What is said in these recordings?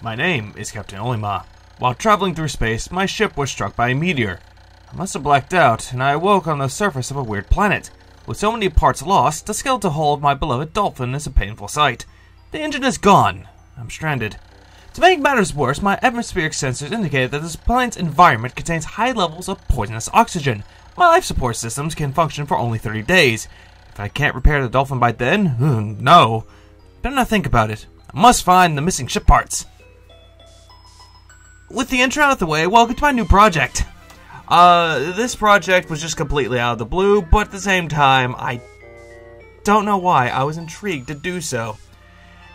My name is Captain Olima. While traveling through space, my ship was struck by a meteor. I must have blacked out, and I awoke on the surface of a weird planet. With so many parts lost, the skeletal hull of my beloved dolphin is a painful sight. The engine is gone. I'm stranded. To make matters worse, my atmospheric sensors indicated that this planet's environment contains high levels of poisonous oxygen. My life support systems can function for only 30 days. If I can't repair the dolphin by then, no. Better not think about it. I must find the missing ship parts. With the intro out of the way, welcome to my new project. This project was just completely out of the blue, but at the same time, I don't know why. I was intrigued to do so.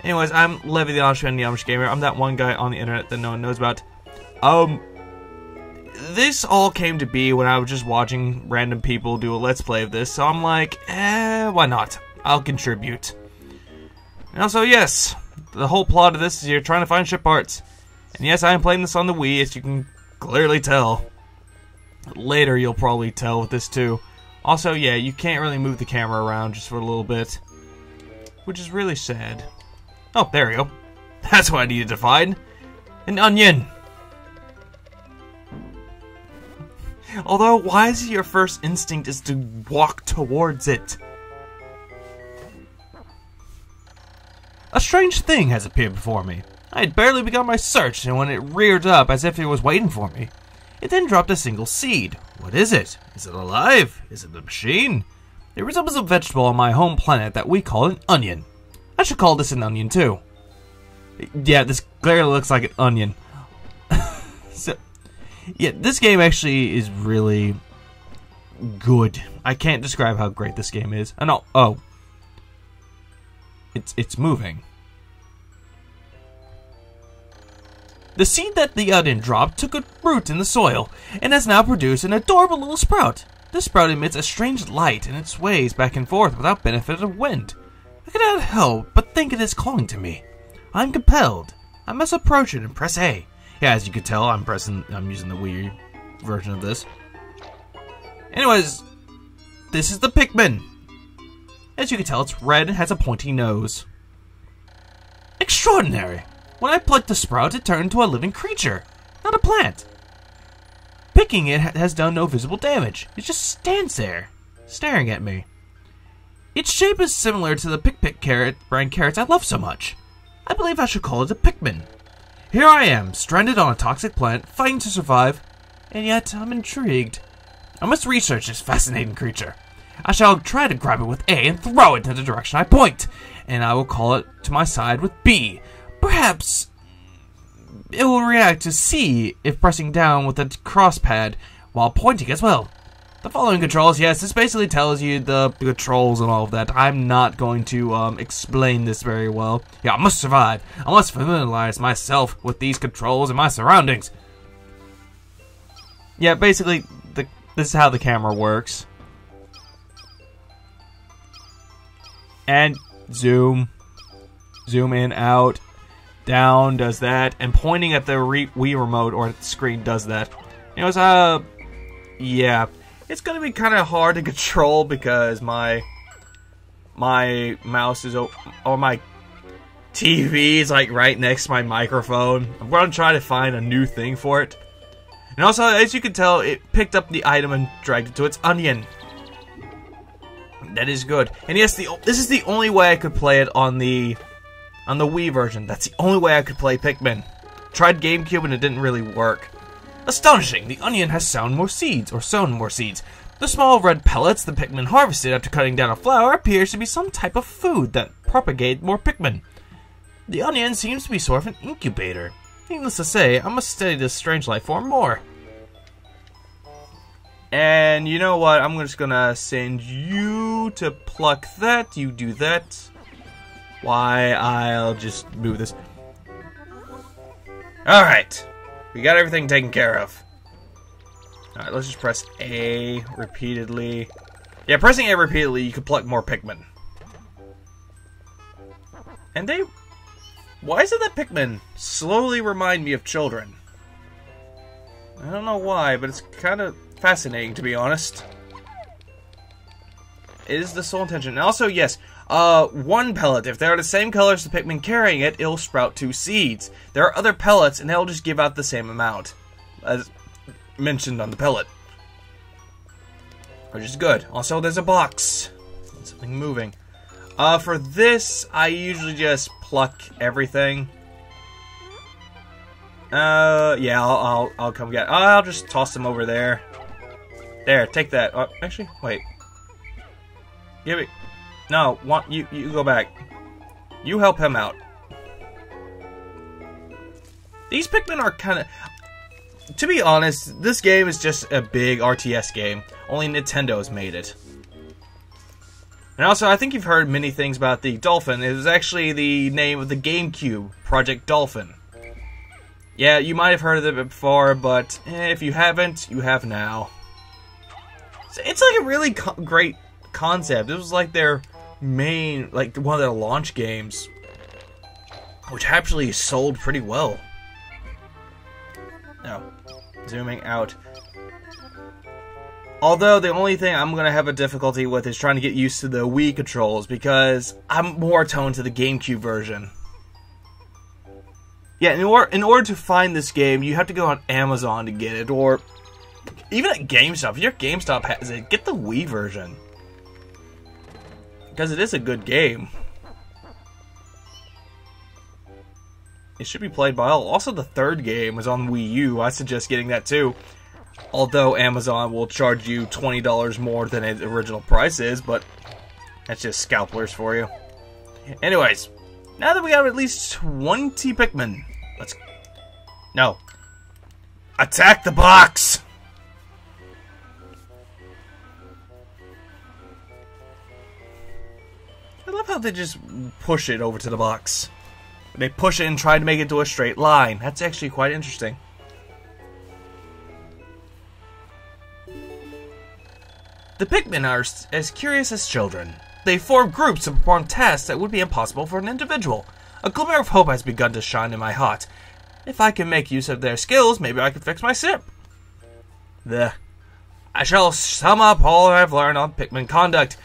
Anyways, I'm Levy the Amish Man, the Amish Gamer. I'm that one guy on the internet that no one knows about. This all came to be when I was just watching random people do a Let's Play of this, so I'm like, why not? I'll contribute. And also, yes, the whole plot of this is you're trying to find ship parts. And yes, I am playing this on the Wii, as you can clearly tell. Later, you'll probably tell with this too. Also, yeah, you can't really move the camera around just for a little bit. Which is really sad. Oh, there we go. That's what I needed to find. An onion. Although, why is it your first instinct is to walk towards it? A strange thing has appeared before me. I had barely begun my search, and when it reared up as if it was waiting for me, it then dropped a single seed. What is it? Is it alive? Is it a machine? It resembles a vegetable on my home planet that we call an onion. I should call this an onion too. Yeah, this clearly looks like an onion. Yeah, this game actually is really good. I can't describe how great this game is. Oh. It's moving. The seed that the onion dropped took a root in the soil, and has now produced an adorable little sprout. This sprout emits a strange light, and it sways back and forth without benefit of wind. I cannot help but think it is calling to me. I'm compelled. I must approach it and press A. Yeah, as you can tell, I'm using the Wii version of this. Anyways, this is the Pikmin. As you can tell, it's red and has a pointy nose. Extraordinary! When I plucked the sprout, it turned into a living creature, not a plant. Picking it has done no visible damage. It just stands there, staring at me. Its shape is similar to the Pick brand carrots I love so much. I believe I should call it a Pikmin. Here I am, stranded on a toxic planet, fighting to survive, and yet I'm intrigued. I must research this fascinating creature. I shall try to grab it with A and throw it in the direction I point, and I will call it to my side with B. Perhaps it will react to C if pressing down with the cross pad while pointing as well. The following controls, yes, this basically tells you the controls and all of that. I'm not going to explain this very well. Yeah, I must survive. I must familiarize myself with these controls and my surroundings. Yeah, basically, this is how the camera works. And zoom in, out, down does that, and pointing at the Wii remote or at the screen does that. Anyways, yeah, it's gonna be kind of hard to control because my mouse is or my TV is like right next to my microphone. I'm gonna try to find a new thing for it. And also, as you can tell, it picked up the item and dragged it to its onion. That is good. And yes, this is the only way I could play it on the Wii version. That's the only way I could play Pikmin. Tried GameCube and it didn't really work. Astonishing! The onion has sown more seeds. The small red pellets the Pikmin harvested after cutting down a flower appears to be some type of food that propagates more Pikmin. The onion seems to be sort of an incubator. Needless to say, I must study this strange life form more. And you know what? I'm just gonna send you to pluck that. You do that. Why, I'll just move this. Alright. We got everything taken care of. Alright, let's just press A repeatedly. Yeah, pressing A repeatedly, you can pluck more Pikmin. And why is it that Pikmin slowly remind me of children? I don't know why, but it's kind of fascinating, to be honest. It is the sole intention. And also, yes, one pellet. If they're the same color as the Pikmin carrying it, it'll sprout 2 seeds. There are other pellets, and they'll just give out the same amount, as mentioned on the pellet. Which is good. Also, there's a box. Something moving. For this, I usually just pluck everything. Yeah, I'll come get. I'll just toss them over there. There, take that. Actually, wait. Give it. No, you go back. You help him out. These Pikmin are kind of. To be honest, this game is just a big RTS game. Only Nintendo's made it. And also, I think you've heard many things about the Dolphin. It was actually the name of the GameCube, Project Dolphin. Yeah, you might have heard of it before, but if you haven't, you have now. It's like a really great concept. It was like their main, like one of their launch games, which actually sold pretty well. Now, zooming out. Although the only thing I'm gonna have a difficulty with is trying to get used to the Wii controls, because I'm more attuned to the GameCube version. Yeah, in order to find this game, you have to go on Amazon to get it, or even at GameStop. If your GameStop has it, get the Wii version, because it is a good game. It should be played by all. Also, the third game is on Wii U. I suggest getting that too. Although Amazon will charge you $20 more than its original price is, but that's just scalpers for you. Anyways, now that we have at least 20 Pikmin, let's... No. Attack the box! I love how they just push it over to the box. They push it and try to make it to a straight line. That's actually quite interesting. The Pikmin are as curious as children. They form groups to perform tasks that would be impossible for an individual. A glimmer of hope has begun to shine in my heart. If I can make use of their skills, maybe I can fix my ship. I shall sum up all I've learned on Pikmin conduct.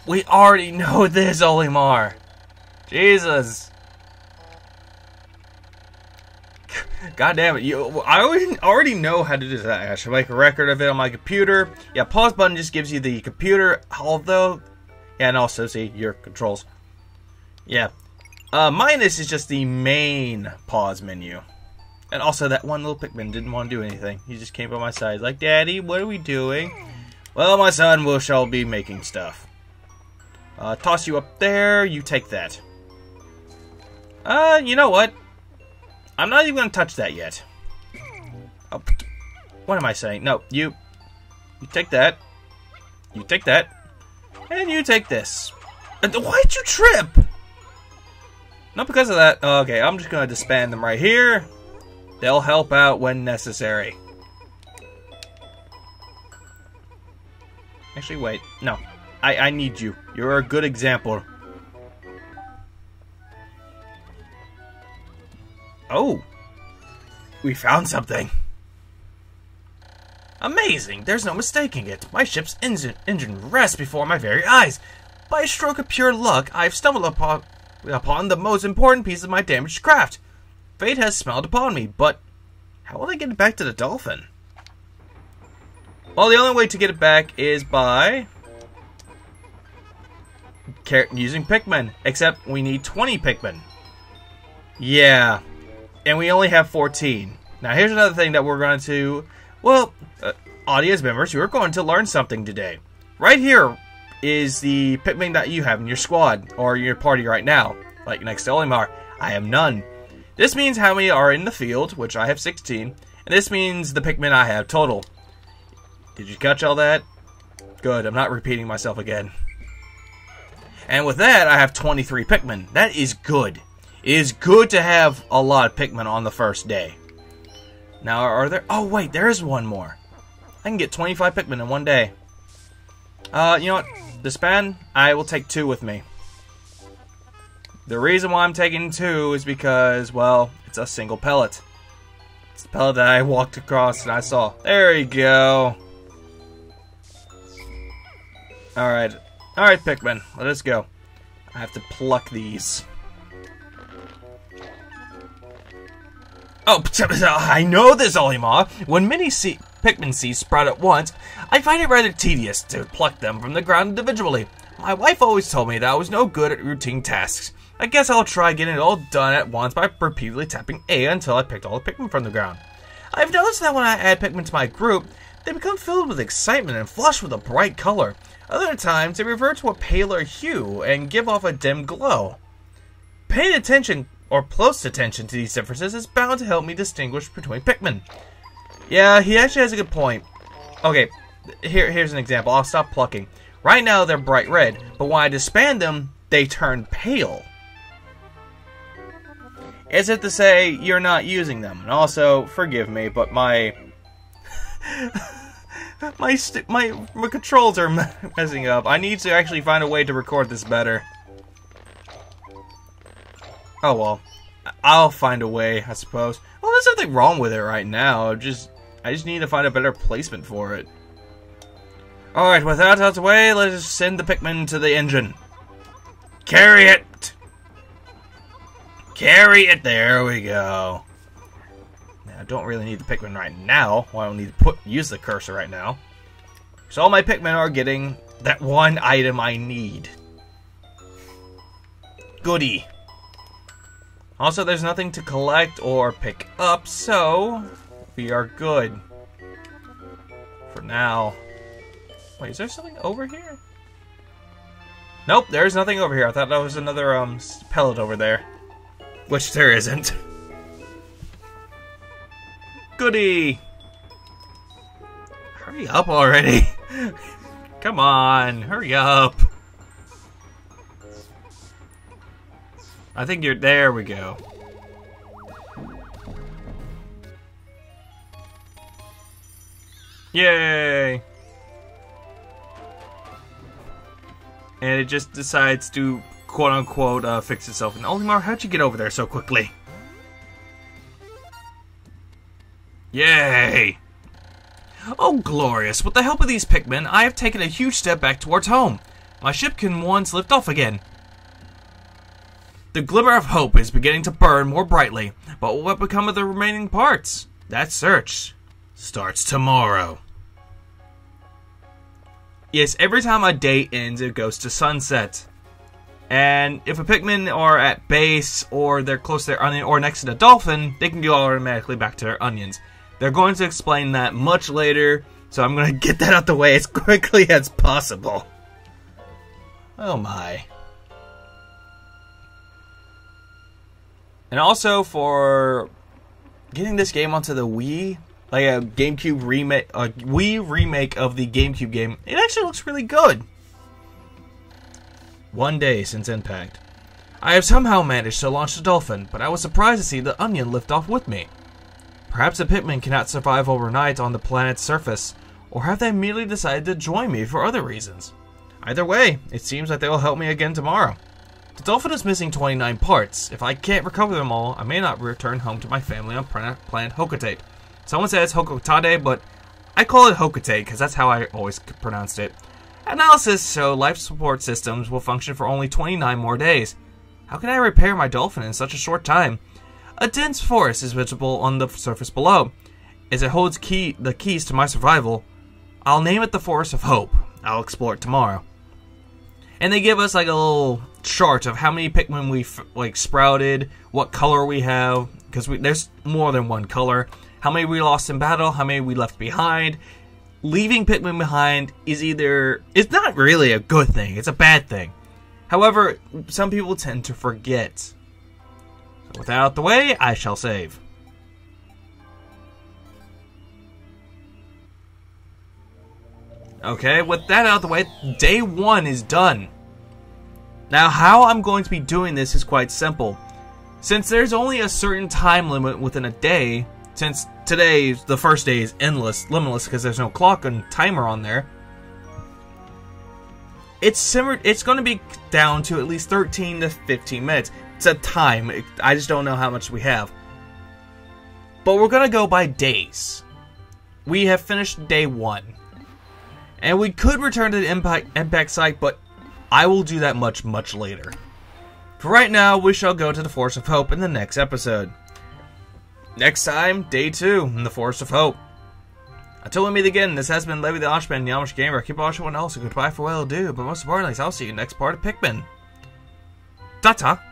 We already know this, Olimar. Jesus. God damn it, I already know how to do that. I should make a record of it on my computer. Yeah, pause button just gives you the computer, although... Yeah, and also, see, your controls. Yeah. Minus is just the main pause menu. And also, that one little Pikmin didn't want to do anything. He just came by my side, like, Daddy, what are we doing? Well, my son shall be making stuff. Toss you up there, you take that. You know what? I'm not even going to touch that yet. Oh, what am I saying? No, you take that. You take that. And you take this. Why'd you trip? Not because of that. Okay, I'm just going to disband them right here. They'll help out when necessary. Actually, wait. No. I need you. You're a good example. Oh, we found something. Amazing, there's no mistaking it. My ship's engine rests before my very eyes. By a stroke of pure luck, I've stumbled upon the most important piece of my damaged craft. Fate has smiled upon me, but how will I get it back to the Dolphin? Well, the only way to get it back is by using Pikmin, except we need 20 Pikmin. Yeah. And we only have 14. Now, here's another thing that we're going to... Well, audience members, you are going to learn something today. Right here is the Pikmin that you have in your squad, or your party right now. Like next to Olimar, I have none. This means how many are in the field, which I have 16. And this means the Pikmin I have total. Did you catch all that? Good, I'm not repeating myself again. And with that, I have 23 Pikmin. That is good. It is good to have a lot of Pikmin on the first day. Now, are there... Oh, wait, there is one more. I can get 25 Pikmin in one day. You know what? Disband, I will take 2 with me. The reason why I'm taking 2 is because, well, it's a single pellet. It's the pellet that I walked across and I saw. There you go. Alright. Alright, Pikmin, let us go. I have to pluck these. Oh, I know this, Olimar. When many Pikmin seeds sprout at once, I find it rather tedious to pluck them from the ground individually. My wife always told me that I was no good at routine tasks. I guess I'll try getting it all done at once by repeatedly tapping A until I picked all the Pikmin from the ground. I've noticed that when I add Pikmin to my group, they become filled with excitement and flush with a bright color. Other times, they revert to a paler hue and give off a dim glow. Paying attention, or close attention, to these differences is bound to help me distinguish between Pikmin. Yeah, he actually has a good point. Okay, here's an example. I'll stop plucking. Right now, they're bright red, but when I disband them, they turn pale. As if to say, you're not using them. And also, forgive me, but my controls are messing up. I need to actually find a way to record this better. Oh well, I'll find a way, I suppose. Well, there's nothing wrong with it right now. I just need to find a better placement for it. Alright, with that out of the way, let's send the Pikmin to the engine. Carry it! Carry it, there we go. Now, I don't really need the Pikmin right now. Well, I don't need to use the cursor right now. So all my Pikmin are getting that one item I need. Goody. Also, there's nothing to collect or pick up, so we are good. For now. Wait, is there something over here? Nope, there's nothing over here. I thought that was another pellet over there. Which there isn't. Goody! Hurry up already. Come on, hurry up. I think you're... There we go. Yay! And it just decides to, quote-unquote, fix itself. And Olimar, how'd you get over there so quickly? Yay! Oh, glorious! With the help of these Pikmin, I have taken a huge step back towards home. My ship can once lift off again. The glimmer of hope is beginning to burn more brightly, but what will become of the remaining parts? That search starts tomorrow. Yes, every time a day ends, it goes to sunset. And if a Pikmin are at base, or they're close to their onion, or next to the dolphin, they can go automatically back to their onions. They're going to explain that much later, so I'm going to get that out the way as quickly as possible. Oh my. And also for getting this game onto the Wii, like a GameCube remake, a Wii remake of the GameCube game, it actually looks really good. 1 day since Impact. I have somehow managed to launch the Dolphin, but I was surprised to see the Onion lift off with me. Perhaps the Pikmin cannot survive overnight on the planet's surface, or have they immediately decided to join me for other reasons? Either way, it seems like they will help me again tomorrow. The Dolphin is missing 29 parts. If I can't recover them all, I may not return home to my family on planet Hocotate. Someone says Hocotate, but I call it Hocotate because that's how I always pronounced it. Analysis show life support systems will function for only 29 more days. How can I repair my Dolphin in such a short time? A dense forest is visible on the surface below. As it holds the keys to my survival, I'll name it the Forest of Hope. I'll explore it tomorrow. And they give us like a little chart of how many Pikmin we've sprouted, what color we have, because there's more than one color, how many we lost in battle, how many we left behind. Leaving Pikmin behind is it's not really a good thing, it's a bad thing. However, some people tend to forget. So with that out the way, I shall save. Okay, with that out of the way, day 1 is done. Now, how I'm going to be doing this is quite simple. Since there's only a certain time limit within a day, since today, the first day is limitless because there's no clock and timer on there, it's going to be down to at least 13 to 15 minutes. It's a time. I just don't know how much we have. But we're going to go by days. We have finished day 1. And we could return to the impact site, but I will do that much later. For right now, we shall go to the Forest of Hope in the next episode. Next time, Day 2 in the Forest of Hope. Until we meet again, this has been Levy the Oshman, Yamish Gamer. Keep watching everyone else, and goodbye for what I'll do. But most importantly, I'll see you next part of Pikmin. Ta-ta!